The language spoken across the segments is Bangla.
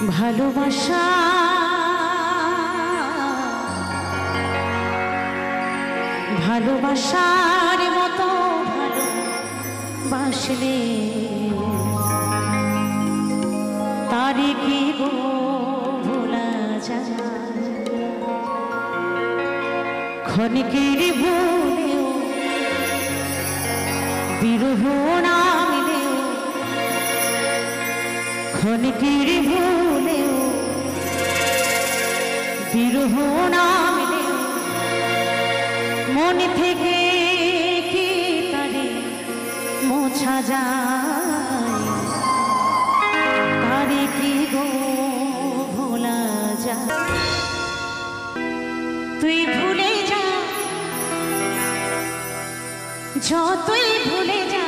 ভালোবাসা ভালোবাসার মতো ভালোবাসলে তারে কি গো ভোলা যায়? ক্ষণিকের ভুলেও বিরহ নামিলেও, ক্ষণিকের ভুলেও বিরহ নামিলেও মন থেকে কি তারে মোছা যায়? তারে কি গো ভোলা যায়? তুই ভুলে যা, যতই ভুলে যা,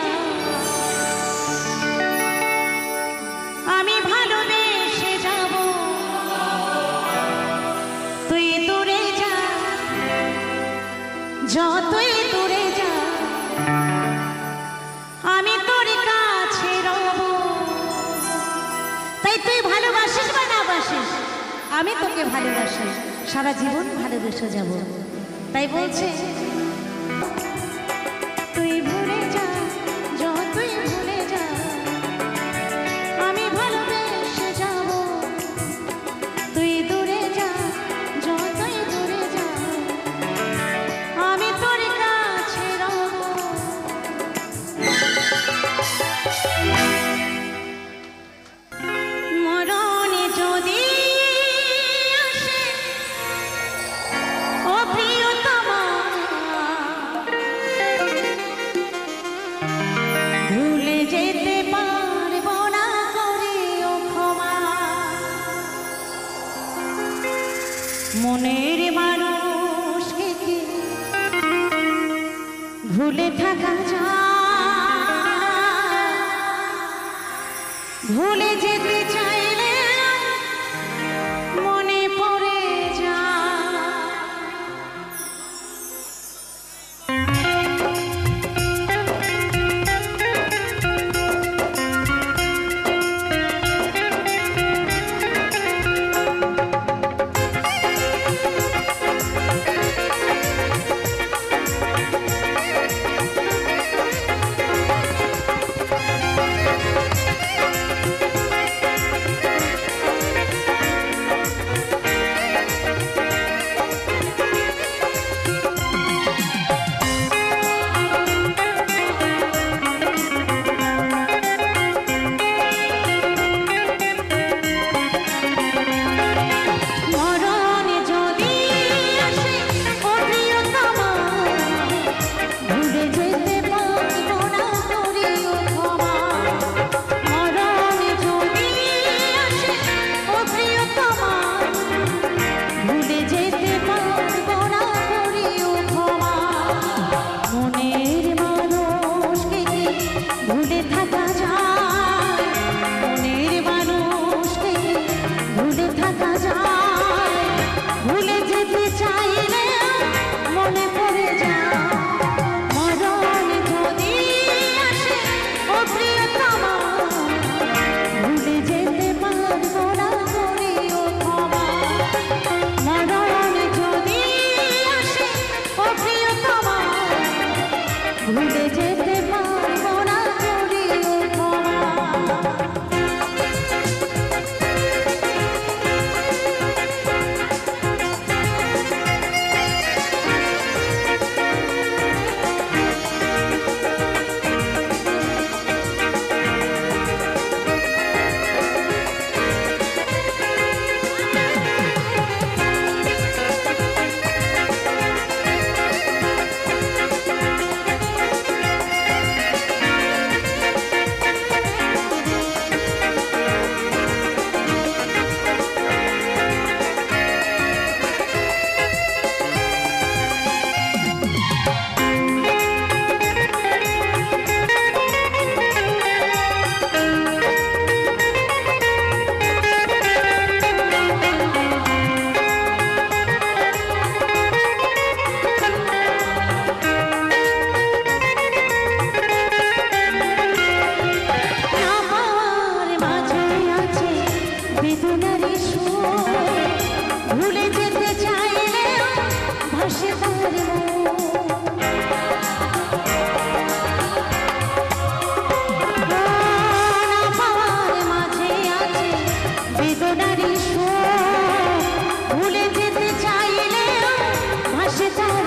আমি ভালোবেসে যাব। তুই দূরে যা, যতই দূরে যা, আমি তোর কাছে রব। তাই তুই ভালোবাসিস বা না বাসিস, আমি তোকে ভালোবাসি, সারা জীবন ভালোবেসে যাব। তাই বলছে তুই ভুলে যা, যতই ভুলে যা, আমি ভালোবেসে যাব। তুই দূরে যা, যতই দূরে যা, আমি তোর কাছে রব। মরণে যদি আসে ও প্রিয়তমা, ভুলে যেতে পারবো না করিও ক্ষমা। মনের মানুষকে কি ভুলে থাকা যায়? ভুলে যেতে চাইলে মনে পড়ে যায়। বেদনারি সুর ভুলে যেতে চাইলে ভাসে তার পাওয়ার মাঝে আছে বেদনারি সুর ভুলে যেতে চাইলে ভাসে তার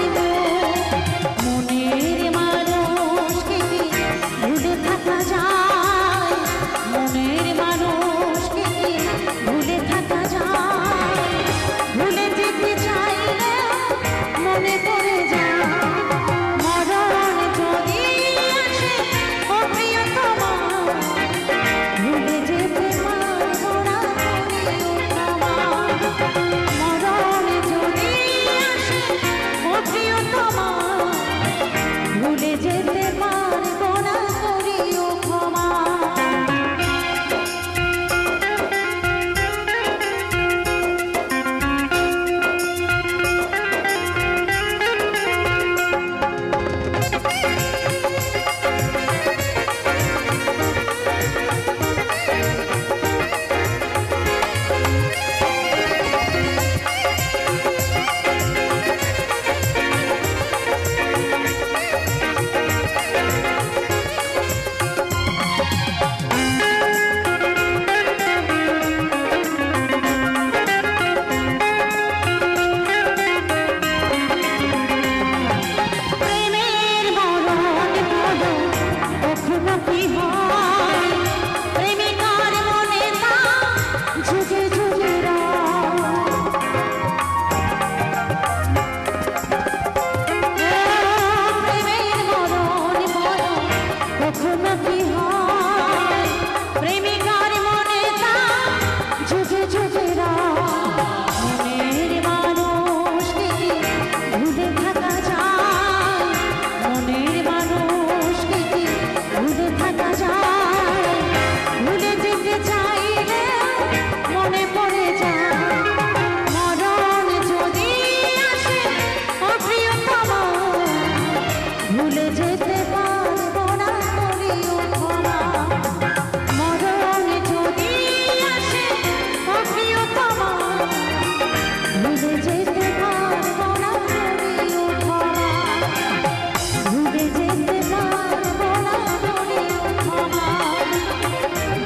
মনের মানুষকে কি ভুলে থাকা যায় মনের মানুষকে কি ভুলে থাকা যায় ভুলে যেতে চাইলে মনে পড়ে যায় মরণ যদি আসে ও প্রিয়তমা ভুলে যেতে পারবো না মরণ যদি আসে ও প্রিয়তমা ভুলে যেতে পারবো না করিও ক্ষমা ভুলে যেতে পারবো না করিও ক্ষমা মরণ যদি আসে ও প্রিয়তমা ভুলে যেতে পারবো না করিও ক্ষমা ভুলে যেতে পারবো না করিও ক্ষমা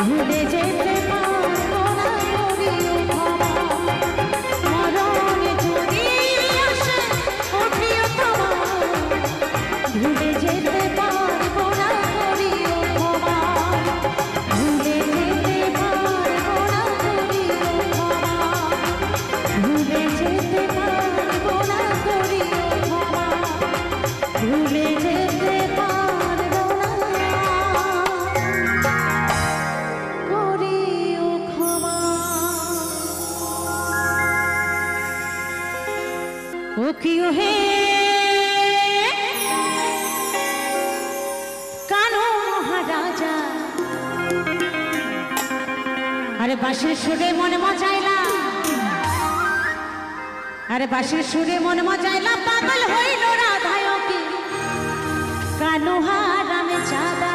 ভুলে যেতে পারবো না করিও ক্ষমা মরণ যদি আসে ও প্রিয়তমা ভুলে যেতে পারবো না করিও ক্ষমা ভুলে যেতে পারবো না করিও ক্ষমা ভুলে যেতে পারবো না করিও ক্ষমা ভুলে যেতে পারবো না করিও ক্ষমা ও কিও হে রাজা আরে বাঁশির সুরে মনে মজাইলা আরে বাঁশির সুরে মনে মজাইলা পাগল হইল রাধায় কি কানু হারামে চাঁদা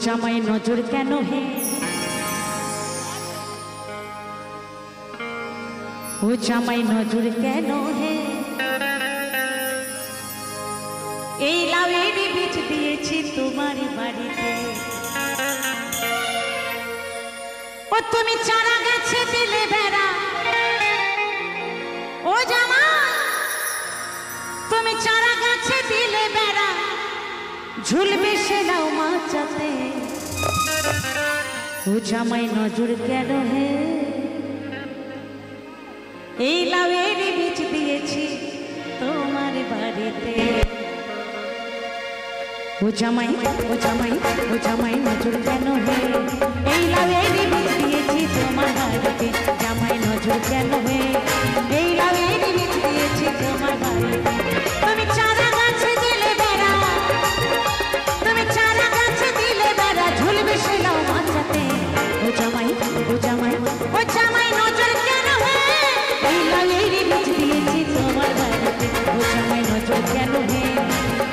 জামাই নজর কেন হে, ও জামাই নজর কেন হে, এই লাউয়ের বীজ দিয়েছি তোমার বাড়িতে, ও তুমি চারা গাছে দিলে বেড়া, ও জামাই তুমি চারা গাছে দিলে বেড়া, ঝুলবে সে লাউ মাচাতে, ও জামাই নজর কেন হে, এই লাউয়ের বীজ দিয়েছি তোমার বাড়িতে, ও জামাই ও জামাই ও জামাই নজর কেন হে, এই লাউয়ের বীজ দিয়েছি তোমার বাড়িতে, জামাই নজর কেন হে, এই লাউয়ের বীজ দিয়েছি তোমার বাড়িতে, তুমি চারা গাছে দিলে বেড়া, তুমি চারা গাছে দিলে বেড়া, ঝুলবে সে লাউ মাচাতে, ও জামাই ও জামাই ও জামাই নজর কেন হে, এই লাউয়ের বীজ দিয়েছি তোমার বাড়িতে, ও জামাই নজর কেন হে,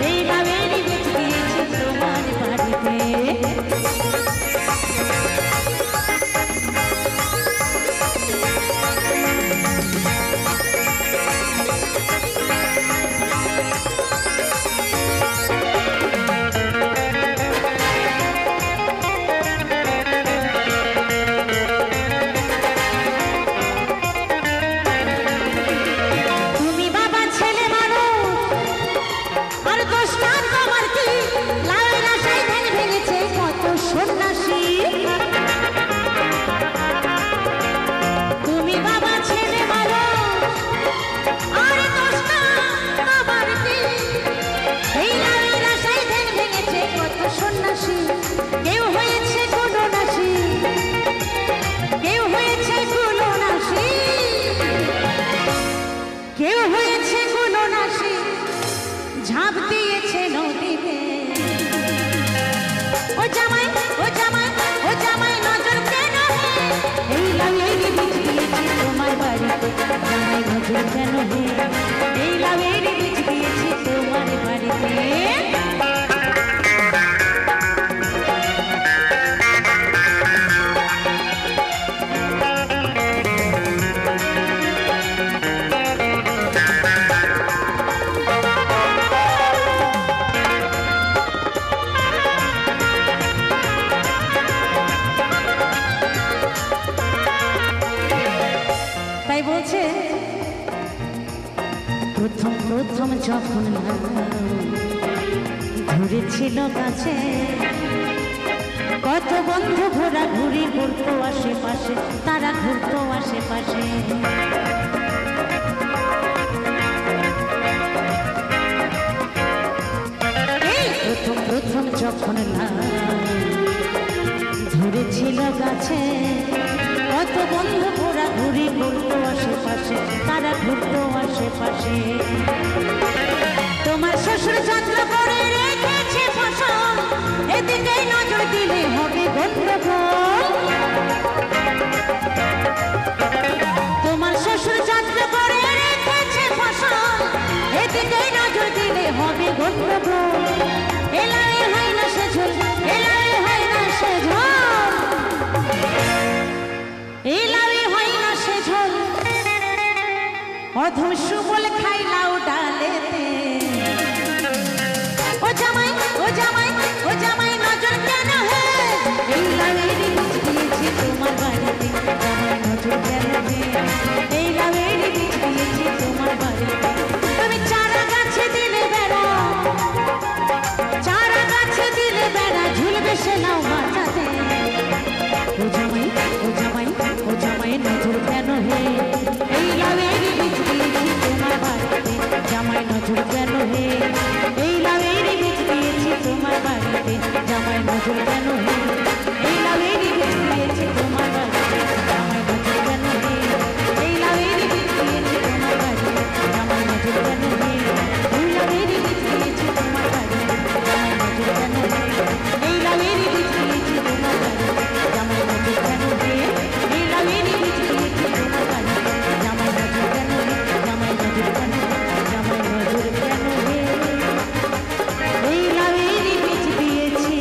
এই লাউয়ের বীজ দিয়েছি তোমার বাড়িতে। ঝাঁপ দিয়েছে নদীতে, ও জামাই ও জামাই ও জামাই নজর কেন হে, এই লাউয়ের বীজ দিয়েছি তোমার বাড়িতে, জামাই নজর কেন হে, এই লাউয়ের বীজ দিয়েছি তোমার বাড়িতে। তাই বলছে প্রথম প্রথম যখন ঘুরেছিল গাছে, কত বন্ধু ঘোরা ঘুরি ঘুরতো আশেপাশে, তারা ঘুরতো আশেপাশে, প্রথম প্রথম যখন ঘুরেছিল গাছে, কত বন্ধু ঘোরা ঘুরি ঘুরতো আশেপাশে, তারা ঘুরতো আশেপাশে, তোমার শ্বশুর যত্ন করে রেখেছে ফসল, এদিকেই নজর দিলে হবে গন্ডগোল, তোমার শ্বশুর যত্ন করে রেখেছে ফসল, এদিকেই নজর দিলে হবে গন্ডগোল, এলাই হয় না সে ঝোল, এলাই হয় না সে ঝোল, এই লাউয়ে হয় না সে ঝোল, অধম সুবল খাই লাউ ডালেতে, ও জামাই ও জামাই ও জামাই নজর কেন হে, এই লাউয়ের বীজ দিয়েছি তোমার বাড়িতে, জামাই নজর কেন হে, এই লাউয়ের বীজ দিয়েছি তোমার বাড়িতে, তুমি চারা গাছে দিলে বেড়া, চারা গাছে দিলে বেড়া, ঝুলবে সে লাউ মাচাতে, ও জামাই ও জামাই ও জামাই নজর কেন হে, এই লাউয়ের বীজ দিয়েছি তোমার বাড়িতে, জামাই নজর কেন হে, এই লাউয়ের বীজ দিয়েছি তোমার বাড়িতে, জামাই নজর কেন হে, এই লাউয়ের বীজ দিয়েছি তোমার বাড়িতে, জামাই নজর কেন হে, এই লাউয়ের বীজ দিয়েছি তোমার বাড়িতে, জামাই নজর কেন হে, এই লাউয়ের বীজ দিয়েছি তোমার বাড়িতে, জামাই নজর কেন হে, এই লাউয়ের বীজ দিয়েছি তোমার বাড়িতে, জামাই নজর কেন হে, এই লাউয়ের বীজ দিয়েছি তোমার বাড়িতে, জামাই নজর কেন হে, জামাই নজর কেন হে, জামাই নজর কেন হে, এই লাউয়ের বীজ দিয়েছি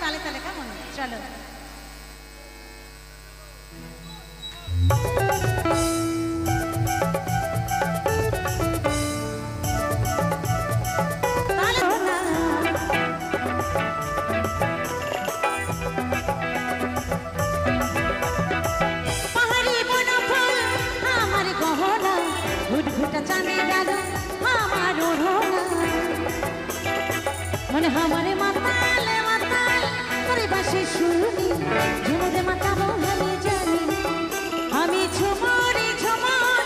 তালে তালে, কেমন? চলো। মনে হামারে মাতাল মাতাল করে বাসে শুনি ঝুমুরে মাতাবো আমি জানি আমি ঝুমুরে ঝুমুর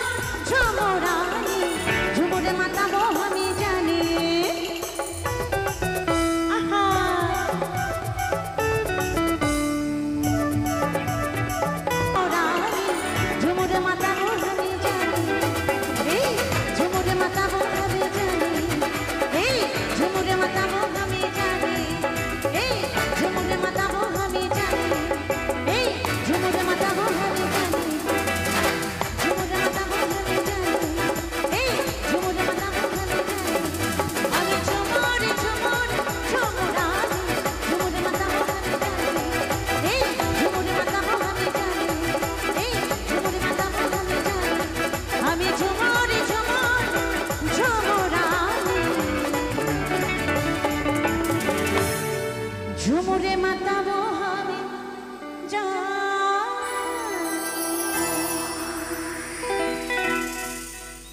ঝুমুরানি ঝুমুরে মাতাবো আমি জানি আহা ঝুমুরে মাতাবো আমি জানি এই ঝুমুরে মাতাবো আমি জানি এই ঝুমুরে মাতাবো ঝুমুরে মাতাবো আমি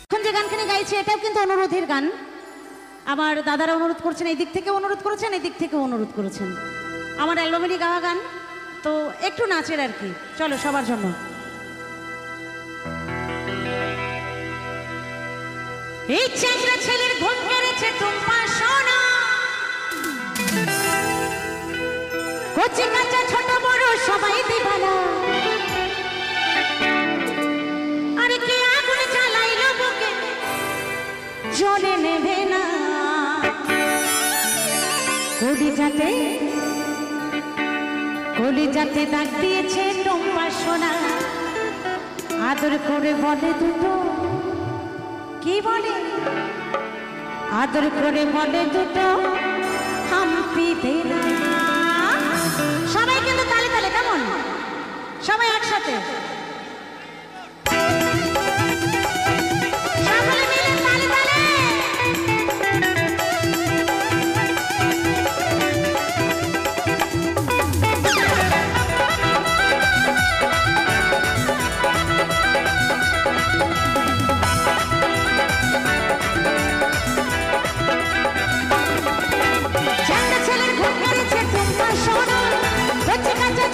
এখন যে গানখানি গাইছি এটাও কিন্তু অনুরোধের গান। আমার দাদারা অনুরোধ করছেন, এই দিক থেকে অনুরোধ করেছেন, এই দিক থেকে অনুরোধ করেছেন। আমার অ্যালবামেরই গাওয়া গান, তো একটু নাচের আর কি। চলো সবার জন্য। এই চ্যাংড়া ছেলের ঘুম কেড়েছে টুম্পা সোনা, কচি কাঁচা ছোট বড় সবাই দিবানা, আরে কে আগুন জ্বালাইলো বুকে জ্বলে নেবে না, কলিজাতে দাগ দিয়েছে টুম্পা সোনা, আদর করে বলে দুটো, কি বলে আদর করে বলে দুটো হাম্পি দে না। সবাই কিন্তু তালে তালে, কেমন? সবাই একসাথে সকলে মিলে তালে তালে।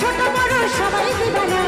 ছোট বড় সবাই দিবানা,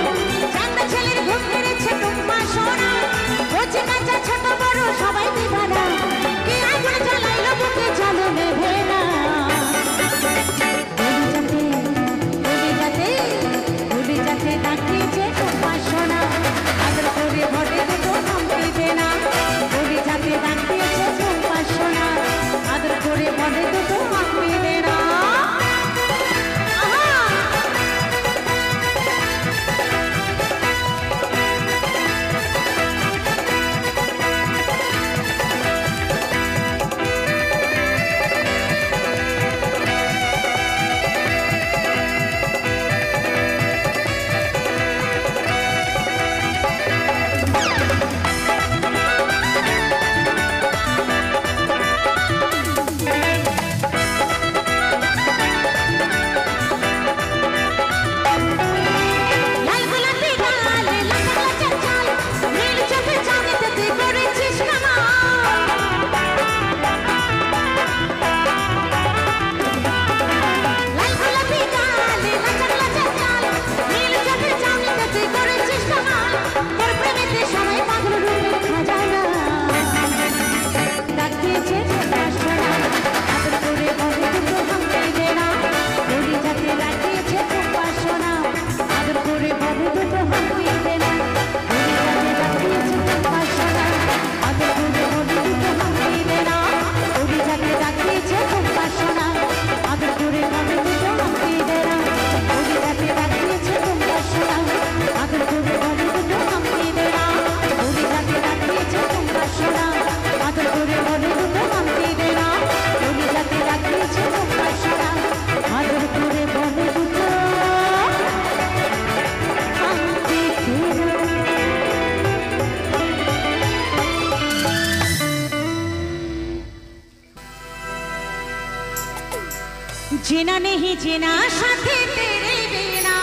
जीना नहीं जीना साथी तेरे बिना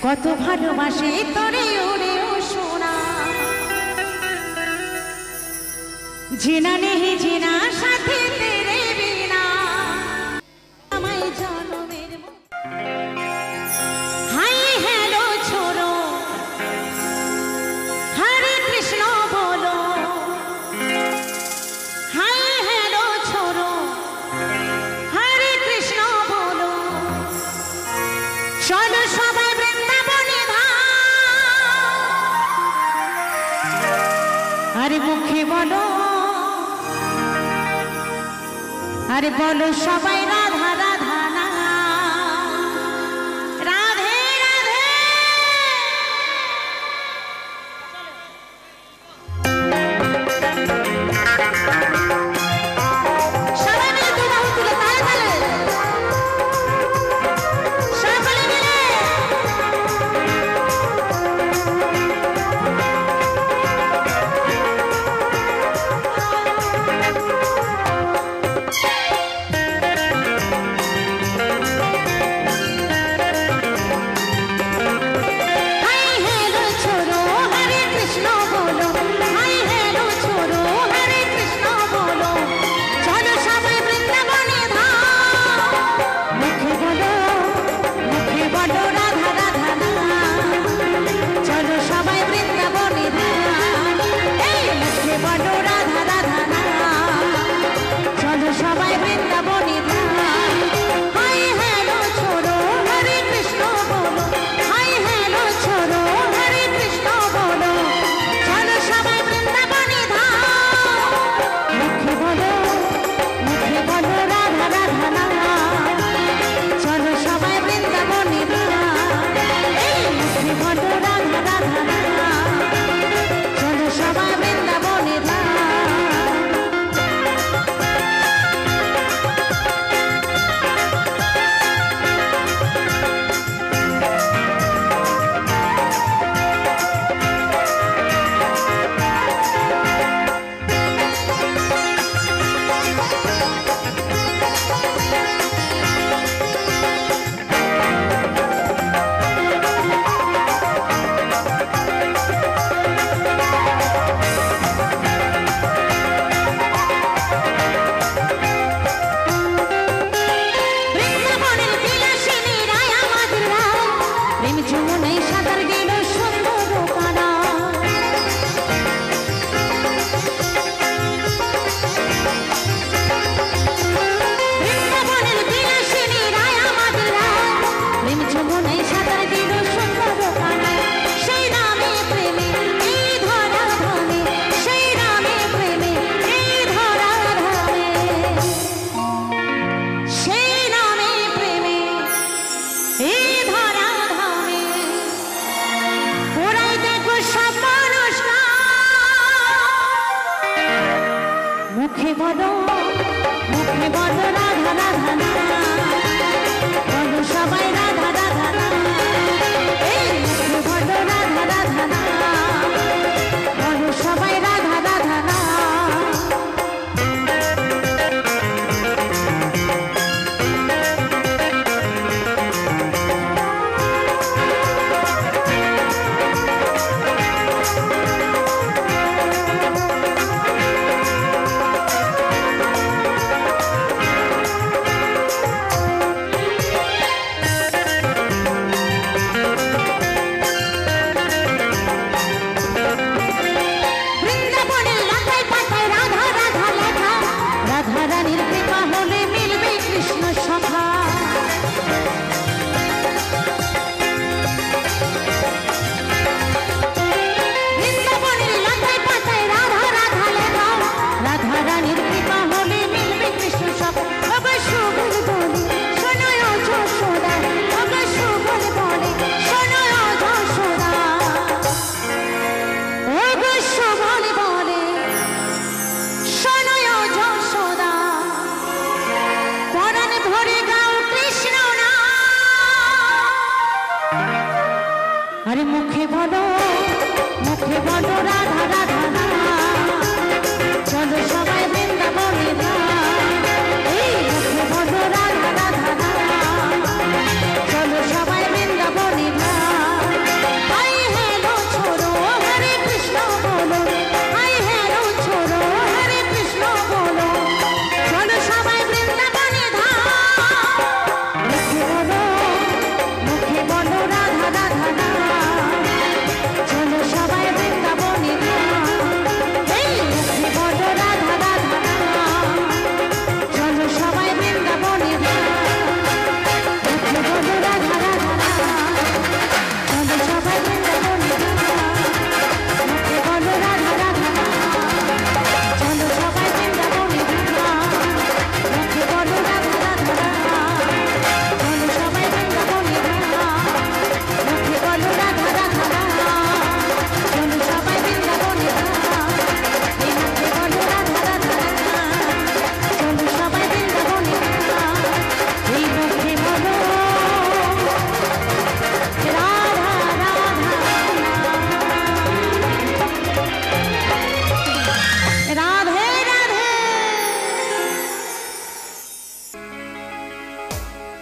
কত ভালোবাসি তোরে ওরে ও সোনা जीना नहीं जीना साथी तेरे बिना আমায় জনমের হাই হ্যালো ছোড়ো হরে কৃষ্ণ বলো হাই হ্যালো ছোড়ো হরে কৃষ্ণ বলো চলো সবাই বৃন্দাবনে আরে মুখে বলো আরে বলো সবাই রাধা রাধা না রাধে রাধে সবাই মিলে দুবাহু তুলে তালে তালে সকলে মিলে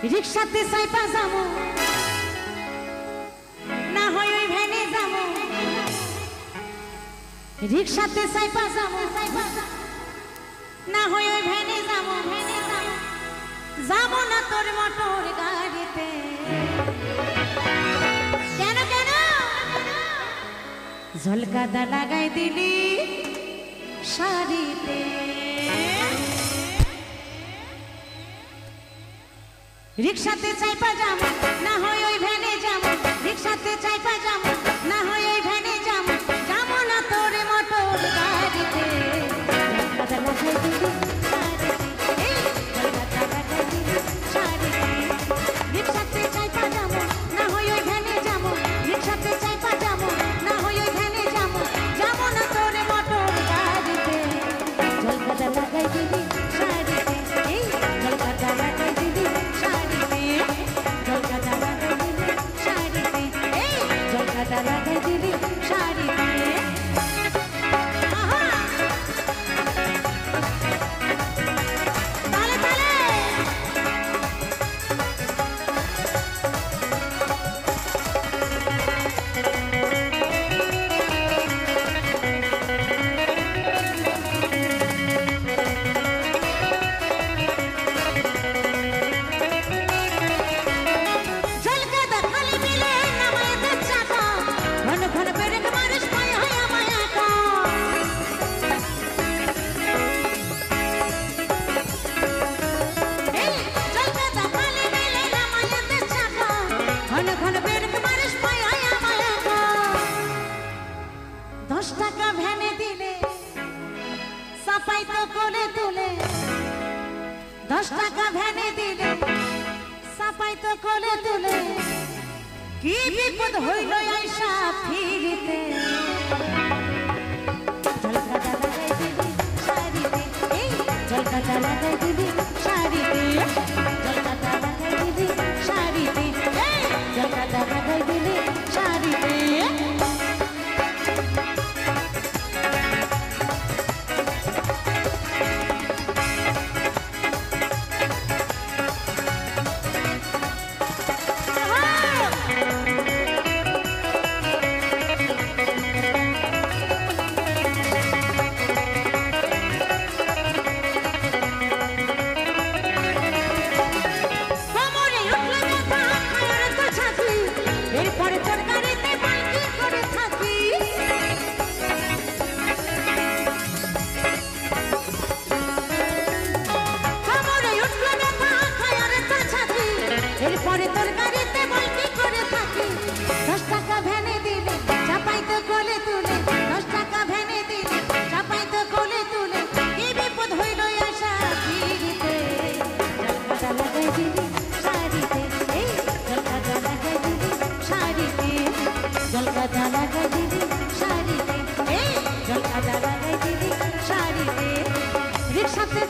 রিক্সাতে সাইপা যাবো না হয় ওই ভ্যানে যাবো রিক্সাতে সাইপা যাবো না হয় ওই ভ্যানে যাবো যাবো না তোর মোটর গাড়িতে কেন কেন ঝলকাদা লাগাই দিলি শাড়িতে রিক্সাতে চাইপা যাবো না হয় ওই ভ্যানে যাবো রিক্সাতে চাইপা যাবো না হয় ওই ভ্যানে যাবো যাবো না তোর মোটর গাড়িতে ঝলকাদা লাগাই দিলি রিক্সাতে চাইপা যাবো না হয় ওই ভ্যানে যাবো রিক্সাতে চাইপা যাবো না হয় ওই ভ্যানে যাবো যাবো না তোর মোটর গাড়িতে ঝলকাদা লাগাই দিলি শাড়িতে এই ঝলকাদা লাগাই দিলি শাড়িতে ঝলকাদা লাগাই দিলি শাড়িতে এই ঝলকাদা লাগাই দিলি শাড়িতে दस टाका भैने दिले सापाई तो कोले तुले की विपद हইলো आइसा फिरते झलकादा लागाई दिली शाড়িতে এই झलकादा लागाई दिली शाড়িতে झलकादा लागाई दिली शाড়িতে এই झलकादा लागाई दिली शाড়িতে এরপরে তোর গাড়িতে বল কি করে থাকি 10 টাকা ভ্যানে দিলে চাপাই তো কোলে তুলে 10 টাকা ভ্যানে দিলে চাপাই তো কোলে তুলে কি বিপদ হইল আশা ফিরিতে ঝলকাদা লাগাই দিলি শাড়িতে এই ঝলকাদা লাগাই দিলি শাড়িতে ঝলকাদা লাগাই দিলি শাড়িতে এই ঝলকাদা লাগাই দিলি শাড়িতে রিক্সাতে